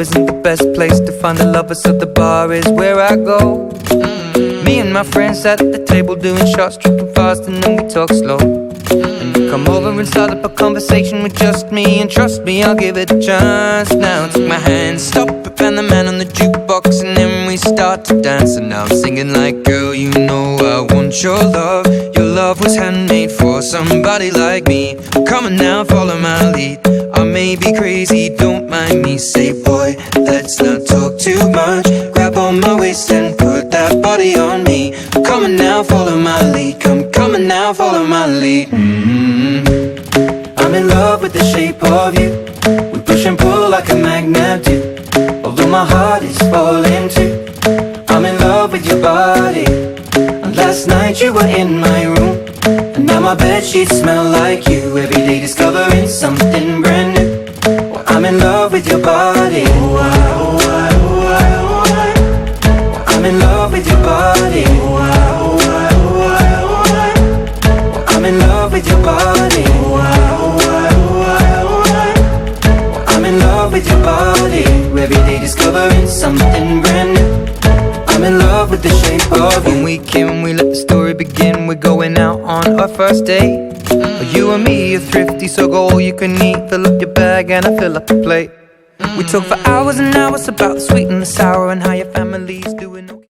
isn't the best place to find the lovers, so the bar is where I go. Me and my friends at the table doing shots, tripping fast, and then we talk slow. And you come over and start up a conversation with just me, and trust me, I'll give it a chance. Now take my hand, stop it, and the man on the jukebox, and then we start to dance. And now I'm singing like, girl, you know I want your love. Your love was handmade for somebody like me. Come on now, follow my lead. I may be crazy, don't mind me. Say, boy, let's not talk too much. Grab on my waist and put that body on me. Come on now, follow my lead. Come on now, follow my lead. I'm in love with the shape of you. We push and pull like a magnet do. Although my heart is falling too. I'm in love with your body. And last night you were in my room, and now my bedsheets smell like you. Every day discovering something brand new. Well, I'm in love with your body. I'm in love with your body. I'm in love with your body. I'm in love with your body. Every day discovering something brand new. I'm in love with the shape of you. When we came, we let the story begin. We're going out on our first date. You and me are thrifty, so go all you can eat. Fill up your bag and I fill up the plate. We talk for hours and hours about the sweet and the sour, and how your family's doing okay.